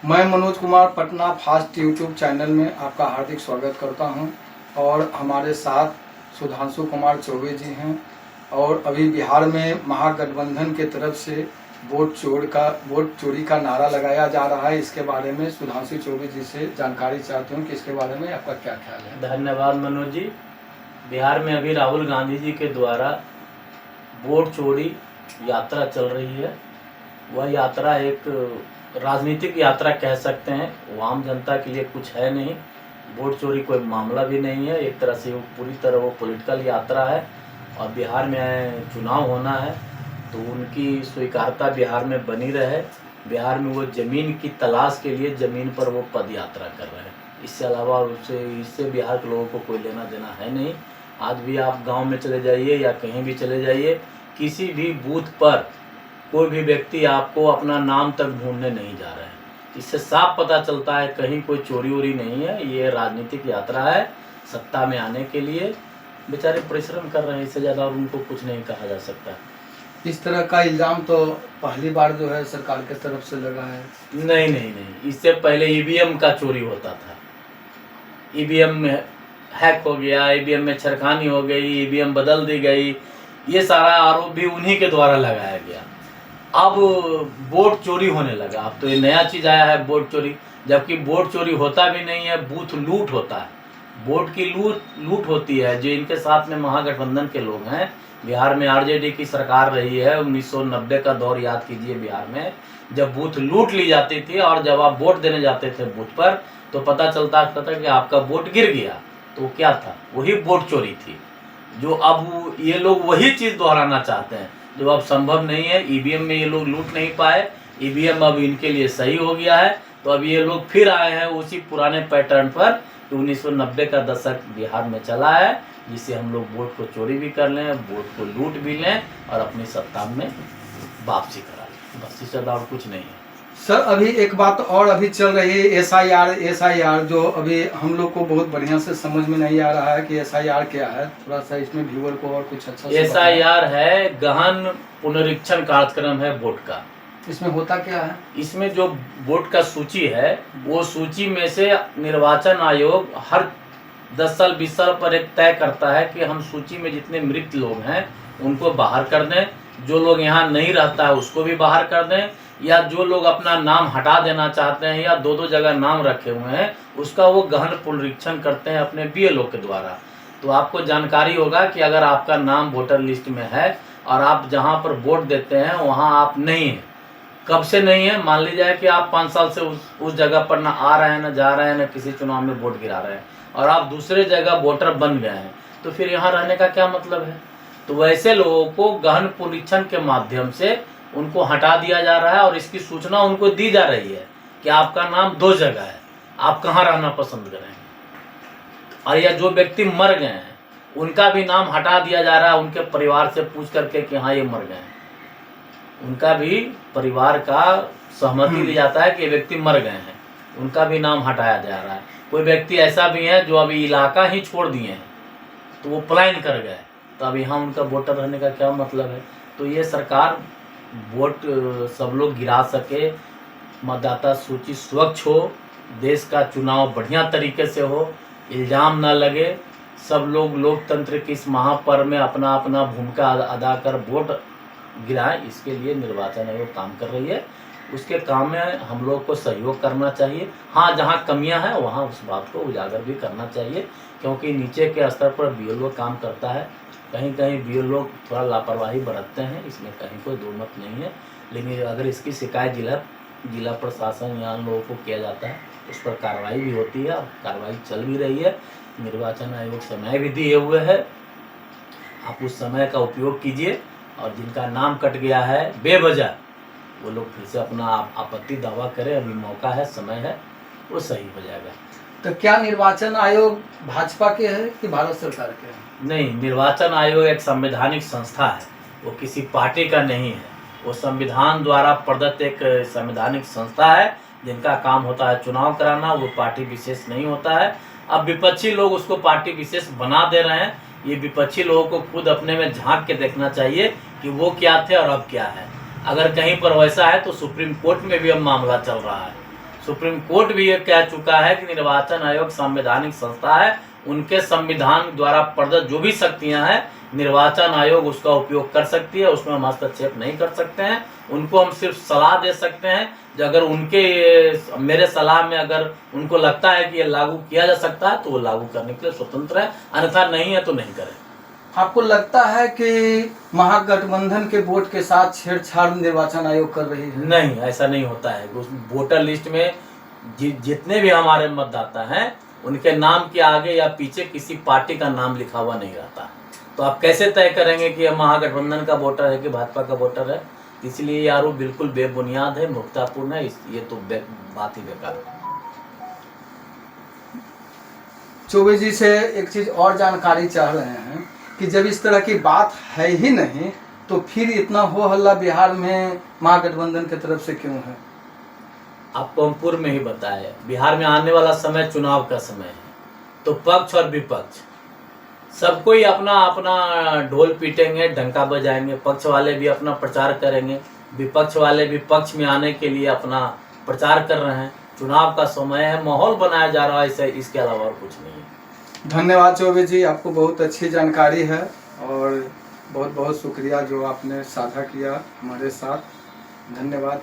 मैं Manoj Kumar Patna fast YouTube channel में आपका हार्दिक स्वागत करता हूं और हमारे साथ सुधांशु कुमार चौबे जी हैं। और अभी बिहार में महागठबंधन के तरफ से वोट चोरी का नारा लगाया जा रहा है। इसके बारे में सुधांशु चौबे जी से जानकारी चाहते हूं कि इसके बारे में आपका क्या ख्याल है। धन्यवाद मनोज जी। बिहार में अभी राहुल गांधी जी के द्वारा वोट चोरी यात्रा चल रही है। वह यात्रा एक राजनीतिक यात्रा कह सकते हैं, वो आम जनता के लिए कुछ है नहीं। वोट चोरी कोई मामला भी नहीं है, एक तरह से वो पूरी तरह वो पॉलिटिकल यात्रा है। और बिहार में चुनाव होना है तो उनकी स्वीकारता बिहार में बनी रहे। बिहार में वो ज़मीन की तलाश के लिए ज़मीन पर वो पद यात्रा कर रहे हैं। इससे अलावा इससे बिहार के लोगों को कोई लेना देना है नहीं। आज भी आप गांव में चले जाइए या कहीं भी चले जाइए, किसी भी बूथ पर कोई भी व्यक्ति आपको अपना नाम तक ढूंढने नहीं जा रहा है। इससे साफ पता चलता है कहीं कोई चोरी वोरी नहीं है। ये राजनीतिक यात्रा है, सत्ता में आने के लिए बेचारे परिश्रम कर रहे हैं, इससे ज़्यादा और उनको कुछ नहीं कहा जा सकता। इस तरह का इल्ज़ाम तो पहली बार जो है सरकार की तरफ से लगा है। नहीं, इससे पहले ईवीएम का चोरी होता था। ईवीएम में हैक हो गया, ईवीएम में छेड़खानी हो गई, ईवीएम बदल दी गई, ये सारा आरोप भी उन्हीं के द्वारा लगाया गया। अब वोट चोरी होने लगा। अब तो ये नया चीज़ आया है वोट चोरी, जबकि वोट चोरी होता भी नहीं है, बूथ लूट होता है। वोट की लूट होती है। जो इनके साथ में महागठबंधन के लोग हैं, बिहार में आरजेडी की सरकार रही है। 1990 का दौर याद कीजिए। बिहार में जब बूथ लूट ली जाती थी और जब आप वोट देने जाते थे बूथ पर तो पता चलता था कि आपका वोट गिर गया। तो क्या था? वही वोट चोरी थी। जो अब ये लोग वही चीज़ दोहराना चाहते हैं जो अब संभव नहीं है। ईवीएम में ये लोग लूट नहीं पाए, ईवीएम अब इनके लिए सही हो गया है। तो अब ये लोग फिर आए हैं उसी पुराने पैटर्न पर। 1990 का दशक बिहार में चला है, जिससे हम लोग वोट को चोरी भी कर लें, वोट को लूट भी लें और अपनी सत्ता में वापसी करा लें। बस इससे और कुछ नहीं है। सर, अभी एक बात और अभी चल रही है एसआईआर, जो अभी हम लोग को बहुत बढ़िया से समझ में नहीं आ रहा है कि एसआईआर क्या है। थोड़ा सा इसमें व्यूअर को और कुछ अच्छा एसआईआर है गहन पुनरीक्षण कार्यक्रम है वोट का। इसमें होता क्या है? इसमें जो वोट का सूची है, वो सूची में से निर्वाचन आयोग हर 10 साल 20 साल पर एक तय करता है कि हम सूची में जितने मृत लोग हैं उनको बाहर कर दें, जो लोग यहाँ नहीं रहता है उसको भी बाहर कर दें, या जो लोग अपना नाम हटा देना चाहते हैं या दो जगह नाम रखे हुए हैं उसका वो गहन पुनरीक्षण करते हैं अपने बीएलओ के द्वारा। तो आपको जानकारी होगा कि अगर आपका नाम वोटर लिस्ट में है और आप जहाँ पर वोट देते हैं वहाँ आप नहीं हैं, कब से नहीं है, मान लीजिए कि आप 5 साल से उस जगह पर ना आ रहे हैं, ना जा रहे हैं, ना किसी चुनाव में वोट गिरा रहे हैं और आप दूसरे जगह वोटर बन गए हैं, तो फिर यहाँ रहने का क्या मतलब है? तो वैसे लोगों को गहन पुनरीक्षण के माध्यम से उनको हटा दिया जा रहा है और इसकी सूचना उनको दी जा रही है कि आपका नाम 2 जगह है, आप कहाँ रहना पसंद करेंगे। और या जो व्यक्ति मर गए हैं उनका भी नाम हटा दिया जा रहा है, उनके परिवार से पूछ करके कि हाँ ये मर गए हैं, उनका भी परिवार का सहमति दी जाता है कि ये व्यक्ति मर गए हैं, उनका भी नाम हटाया जा रहा है। कोई व्यक्ति ऐसा भी है जो अभी इलाका ही छोड़ दिए हैं, तो वो पलायन कर गए, तो अब यहाँ उनका वोटर रहने का क्या मतलब है? तो ये सरकार वोट सब लोग गिरा सके, मतदाता सूची स्वच्छ हो, देश का चुनाव बढ़िया तरीके से हो, इल्ज़ाम ना लगे, सब लोग लोकतंत्र की इस महापर्व में अपना अपना भूमिका अदा कर वोट गिराएं, इसके लिए निर्वाचन आयोग काम कर रही है। उसके काम में हम लोग को सहयोग करना चाहिए। हाँ, जहाँ कमियां हैं वहाँ उस बात को उजागर भी करना चाहिए, क्योंकि नीचे के स्तर पर बीएलओ काम करता है। कहीं कहीं बीएलओ थोड़ा लापरवाही बरतते हैं, इसमें कहीं कोई दो मत नहीं है। लेकिन अगर इसकी शिकायत जिला प्रशासन या लोगों को किया जाता है, उस पर कार्रवाई भी होती है और कार्रवाई चल भी रही है। निर्वाचन आयोग समय भी दिए हुए है, आप उस समय का उपयोग कीजिए और जिनका नाम कट गया है बेवजह, वो लोग फिर से अपना आपत्ति दावा करें। अभी मौका है, समय है, वो सही हो जाएगा। तो क्या निर्वाचन आयोग भाजपा के है कि भारत सरकार के है? नहीं, निर्वाचन आयोग एक संवैधानिक संस्था है, वो किसी पार्टी का नहीं है। वो संविधान द्वारा प्रदत्त एक संवैधानिक संस्था है जिनका काम होता है चुनाव कराना, वो पार्टी विशेष नहीं होता है। अब विपक्षी लोग उसको पार्टी विशेष बना दे रहे हैं। ये विपक्षी लोगों को खुद अपने में झांक के देखना चाहिए कि वो क्या थे और अब क्या है। अगर कहीं पर वैसा है तो सुप्रीम कोर्ट में भी अब मामला चल रहा है। सुप्रीम कोर्ट भी ये कह चुका है कि निर्वाचन आयोग संवैधानिक संस्था है, उनके संविधान द्वारा प्रदत्त जो भी शक्तियां हैं निर्वाचन आयोग उसका उपयोग कर सकती है, उसमें हम हस्तक्षेप नहीं कर सकते हैं। उनको हम सिर्फ सलाह दे सकते हैं, जो अगर उनके मेरे सलाह में अगर उनको लगता है कि ये लागू किया जा सकता है तो वो लागू करने के लिए स्वतंत्र है, अन्यथा नहीं है तो नहीं करें। आपको लगता है कि महागठबंधन के वोट के साथ छेड़छाड़ निर्वाचन आयोग कर रही है? नहीं, ऐसा नहीं होता है। उस वोटर लिस्ट में जितने भी हमारे मतदाता हैं उनके नाम के आगे या पीछे किसी पार्टी का नाम लिखा हुआ नहीं रहता, तो आप कैसे तय करेंगे कि यह महागठबंधन का वोटर है कि भाजपा का वोटर है? इसलिए ये आरोप बिल्कुल बेबुनियाद है, मूर्खतापूर्ण है, ये तो बात ही बेकार है। चौबे जी से एक चीज और जानकारी चाह रहे हैं कि जब इस तरह की बात है ही नहीं तो फिर इतना हो हल्ला बिहार में महागठबंधन की तरफ से क्यों है? आपको हम पूर्व में ही बताया, बिहार में आने वाला समय चुनाव का समय है, तो पक्ष और विपक्ष सब कोई अपना अपना ढोल पीटेंगे, डंका बजाएंगे। पक्ष वाले भी अपना प्रचार करेंगे, विपक्ष वाले भी पक्ष में आने के लिए अपना प्रचार कर रहे हैं। चुनाव का समय है, माहौल बनाया जा रहा है, इसे इसके अलावा और कुछ नहीं है। धन्यवाद चौबे जी, आपको बहुत अच्छी जानकारी है और बहुत बहुत शुक्रिया जो आपने साझा किया हमारे साथ। धन्यवाद।